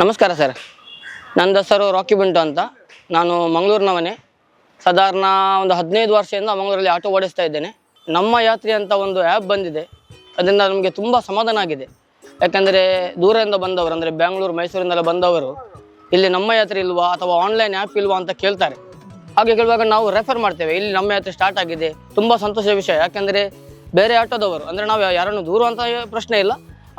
ನಮಸ್ಕಾರ ಸರ್, ನನ್ನ ಹೆಸರು ರಾಕಿ ಬಿಂಟು ಅಂತ. ನಾನು ಮಂಗಳೂರಿನವನೇ. ಸಾಧಾರಣ ಒಂದು 15 ವರ್ಷದಿಂದ ಮಂಗಳೂರಲ್ಲಿ ಆಟೋ ಓಡಿಸ್ತಾ ಇದ್ದೇನೆ. ನಮ್ಮ ಯಾತ್ರೆ ಅಂತ ಒಂದು ಆ್ಯಪ್ ಬಂದಿದೆ, ಅದರಿಂದ ನಮಗೆ ತುಂಬ ಸಮಾಧಾನ ಆಗಿದೆ. ಯಾಕಂದರೆ ದೂರದಿಂದ ಬಂದವರು, ಅಂದರೆ ಬೆಂಗಳೂರು ಮೈಸೂರಿಂದೆಲ್ಲ ಬಂದವರು ಇಲ್ಲಿ ನಮ್ಮ ಯಾತ್ರೆ ಇಲ್ವಾ ಅಥವಾ ಆನ್ಲೈನ್ ಆ್ಯಪ್ ಇಲ್ವಾ ಅಂತ ಕೇಳ್ತಾರೆ. ಹಾಗೆ ಕೇಳುವಾಗ ನಾವು ರೆಫರ್ ಮಾಡ್ತೇವೆ, ಇಲ್ಲಿ ನಮ್ಮ ಯಾತ್ರೆ ಸ್ಟಾರ್ಟ್ ಆಗಿದೆ. ತುಂಬ ಸಂತೋಷದ ವಿಷಯ. ಯಾಕೆಂದರೆ ಬೇರೆ ಆಟೋದವರು, ಅಂದರೆ ನಾವು ಯಾರನ್ನು ದೂರ ಅಂತ ಪ್ರಶ್ನೆ ಇಲ್ಲ,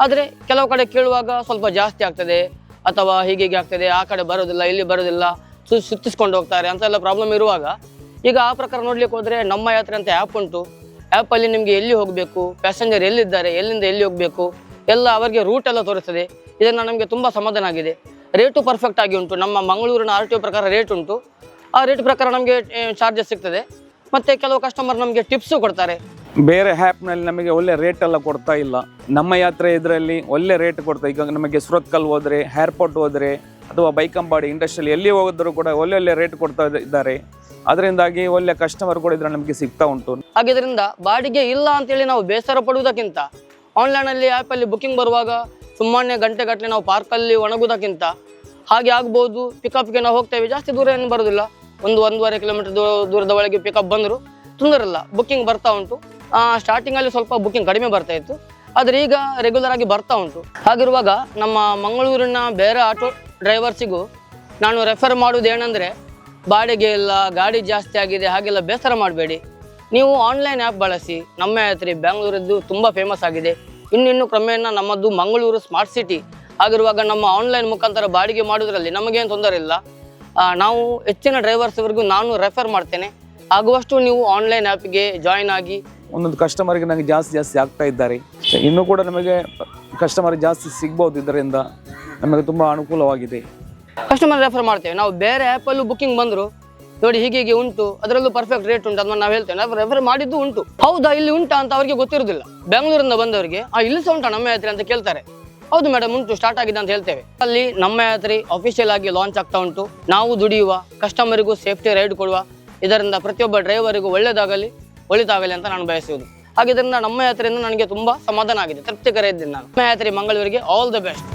ಆದರೆ ಕೆಲವು ಕಡೆ ಕೇಳುವಾಗ ಸ್ವಲ್ಪ ಜಾಸ್ತಿ ಆಗ್ತದೆ ಅಥವಾ ಹೀಗೆ ಆಗ್ತದೆ, ಆ ಕಡೆ ಬರೋದಿಲ್ಲ, ಇಲ್ಲಿ ಬರೋದಿಲ್ಲ, ಸುತ್ತಿಸ್ಕೊಂಡು ಹೋಗ್ತಾರೆ ಅಂತೆಲ್ಲ ಪ್ರಾಬ್ಲಮ್ ಇರುವಾಗ, ಈಗ ಆ ಪ್ರಕಾರ ನೋಡ್ಲಿಕ್ಕೆ ಹೋದರೆ ನಮ್ಮ ಯಾತ್ರೆ ಅಂತ ಆ್ಯಪ್ ಉಂಟು. ಆ್ಯಪಲ್ಲಿ ನಿಮಗೆ ಎಲ್ಲಿ ಹೋಗಬೇಕು, ಪ್ಯಾಸೆಂಜರ್ ಎಲ್ಲಿದ್ದಾರೆ, ಎಲ್ಲಿಂದ ಎಲ್ಲಿ ಹೋಗಬೇಕು ಎಲ್ಲ ಅವರಿಗೆ ರೂಟ್ ಎಲ್ಲ ತೋರಿಸ್ತದೆ. ಇದನ್ನು ನಮಗೆ ತುಂಬ ಸಮಾಧಾನ ಆಗಿದೆ. ರೇಟು ಪರ್ಫೆಕ್ಟ್ ಆಗಿ ಉಂಟು. ನಮ್ಮ ಮಂಗಳೂರಿನ RTO ಪ್ರಕಾರ ರೇಟ್ ಉಂಟು. ಆ ರೇಟ್ ಪ್ರಕಾರ ನಮಗೆ ಚಾರ್ಜಸ್ ಸಿಗ್ತದೆ. ಮತ್ತು ಕೆಲವು ಕಸ್ಟಮರ್ ನಮಗೆ ಟಿಪ್ಸು ಕೊಡ್ತಾರೆ. ಬೇರೆ ಆ್ಯಪ್ನಲ್ಲಿ ನಮಗೆ ಒಳ್ಳೆ ರೇಟ್ ಎಲ್ಲ ಕೊಡ್ತಾ ಇಲ್ಲ. ನಮ್ಮ ಯಾತ್ರೆ ಇದರಲ್ಲಿ ಒಳ್ಳೆ ರೇಟ್ ಕೊಡ್ತಾ. ಈಗ ನಮಗೆ ಸುರತ್ಕಲ್ ಹೋದರೆ, ಏರ್ಪೋರ್ಟ್ ಹೋದರೆ ಅಥವಾ ಬೈಕಂಪಾಡಿ ಇಂಡಸ್ಟ್ರಿಯಲ್ಲಿ ಎಲ್ಲಿ ಹೋಗಿದ್ರು ಕೂಡ ಒಳ್ಳೊಳ್ಳೆ ರೇಟ್ ಕೊಡ್ತಾ ಇದ್ದಾರೆ. ಅದರಿಂದಾಗಿ ಒಳ್ಳೆ ಕಸ್ಟಮರ್ ಕೂಡ ಇದ್ರಲ್ಲಿ ನಮಗೆ ಸಿಗ್ತಾ ಉಂಟು. ಹಾಗಿದ್ರಿಂದ ಬಾಡಿಗೆ ಇಲ್ಲ ಅಂತೇಳಿ ನಾವು ಬೇಸರ ಪಡುವುದಕ್ಕಿಂತ, ಆನ್ಲೈನಲ್ಲಿ ಆ್ಯಪಲ್ಲಿ ಬುಕ್ಕಿಂಗ್ ಬರುವಾಗ ಸುಮ್ಮನೆ ಗಂಟೆಗಟ್ಟಲೆ ನಾವು ಪಾರ್ಕಲ್ಲಿ ಒಣಗುವುದಕ್ಕಿಂತ ಹಾಗೆ ಆಗ್ಬೋದು. ಪಿಕಪ್ಗೆ ನಾವು ಹೋಗ್ತೇವೆ, ಜಾಸ್ತಿ ದೂರ ಏನು ಬರೋದಿಲ್ಲ, 1-1.5 ಕಿಲೋಮೀಟರ್ ದೂರದ ಒಳಗೆ ಪಿಕಪ್ ಬಂದರು ತೊಂದರೆ ಇಲ್ಲ, ಬುಕ್ಕಿಂಗ್ ಬರ್ತಾ ಉಂಟು. ಸ್ಟಾರ್ಟಿಂಗಲ್ಲಿ ಸ್ವಲ್ಪ ಬುಕ್ಕಿಂಗ್ ಕಡಿಮೆ ಬರ್ತಾ ಇತ್ತು, ಆದರೆ ಈಗ ರೆಗ್ಯುಲರ್ ಆಗಿ ಬರ್ತಾ ಉಂಟು. ಹಾಗಿರುವಾಗ ನಮ್ಮ ಮಂಗಳೂರಿನ ಬೇರೆ ಆಟೋ ಡ್ರೈವರ್ಸಿಗೂ ನಾನು ರೆಫರ್ ಮಾಡೋದು ಏನಂದರೆ, ಬಾಡಿಗೆ ಇಲ್ಲ, ಗಾಡಿ ಜಾಸ್ತಿ ಆಗಿದೆ, ಹಾಗೆಲ್ಲ ಬೇಸರ ಮಾಡಬೇಡಿ. ನೀವು ಆನ್ಲೈನ್ ಆ್ಯಪ್ ಬಳಸಿ. ನಮ್ಮ ಯಾತ್ರೆ ಬೆಂಗಳೂರದ್ದು ತುಂಬ ಫೇಮಸ್ ಆಗಿದೆ. ಇನ್ನು ಕ್ರಮೇಣ ನಮ್ಮದು ಮಂಗಳೂರು ಸ್ಮಾರ್ಟ್ ಸಿಟಿ ಆಗಿರುವಾಗ ನಮ್ಮ ಆನ್ಲೈನ್ ಮುಖಾಂತರ ಬಾಡಿಗೆ ಮಾಡೋದ್ರಲ್ಲಿ ನಮಗೇನು ತೊಂದರೆ ಇಲ್ಲ. ನಾವು ಹೆಚ್ಚಿನ ಡ್ರೈವರ್ಸ್ವರೆಗೂ ನಾನು ರೆಫರ್ ಮಾಡ್ತೇನೆ. ಆಗುವಷ್ಟು ನೀವು ಆನ್ಲೈನ್ ಆ್ಯಪ್ಗೆ ಜಾಯಿನ್ ಆಗಿ. ಒಂದೊಂದು ಕಸ್ಟಮರ್ಗೆ ನನಗೆ ಜಾಸ್ತಿ ಆಗ್ತಾ ಇದ್ದಾರೆ. ಇನ್ನೂ ಕೂಡ ನಮಗೆ ಕಸ್ಟಮರ್ ಜಾಸ್ತಿ ಸಿಗ್ಬೋದು. ಇದರಿಂದ ನಮಗೆ ತುಂಬ ಅನುಕೂಲವಾಗಿದೆ. ಕಸ್ಟಮರ್ ರೆಫರ್ ಮಾಡ್ತೇವೆ. ನಾವು ಬೇರೆ ಆ್ಯಪಲ್ಲೂ ಬುಕ್ಕಿಂಗ್ ಬಂದರು ನೋಡಿ, ಹೀಗೆ ಉಂಟು, ಅದರಲ್ಲೂ ಪರ್ಫೆಕ್ಟ್ ರೇಟ್ ಉಂಟು, ಅದನ್ನು ನಾವು ಹೇಳ್ತೇವೆ. ನಾವು ರೆಫರ್ ಮಾಡಿದ್ದು ಉಂಟು. ಹೌದಾ, ಇಲ್ಲಿ ಉಂಟಾ ಅಂತ ಅವರಿಗೆ ಗೊತ್ತಿರೋದಿಲ್ಲ. ಬೆಂಗಳೂರಿಂದ ಬಂದವರಿಗೆ ಇಲ್ಲಿ ಸಹ ಉಂಟಾ ನಮ್ಮ ಯಾತ್ರೆ ಅಂತ ಕೇಳ್ತಾರೆ. ಹೌದು ಮೇಡಮ್, ಉಂಟು, ಸ್ಟಾರ್ಟ್ ಆಗಿದೆ ಅಂತ ಹೇಳ್ತೇವೆ. ಅಲ್ಲಿ ನಮ್ಮ ಯಾತ್ರೆ ಅಫಿಷಿಯಲ್ ಆಗಿ ಲಾಂಚ್ ಆಗ್ತಾ ಉಂಟು. ನಾವು ದುಡಿಯುವ, ಕಸ್ಟಮರಿಗೂ ಸೇಫ್ಟಿ ರೈಡ್ ಕೊಡುವ, ಇದರಿಂದ ಪ್ರತಿಯೊಬ್ಬ ಡ್ರೈವರಿಗೂ ಒಳ್ಳೆದಾಗಲಿ ಅಂತ ನಾನು ಬಯಸುವುದು. ಹಾಗಿದ್ದರಿಂದ ನಮ್ಮ ಯಾತ್ರೆಯಿಂದ ನನಗೆ ತುಂಬ ಸಮಾಧಾನ ಆಗಿದೆ, ತೃಪ್ತಿಕರ ಇದ್ದೀನಿ ನಾನು. ನಮ್ಮ ಯಾತ್ರೆ ಮಂಗಳೂರಿಗೆ ಆಲ್ ದ ಬೆಸ್ಟ್.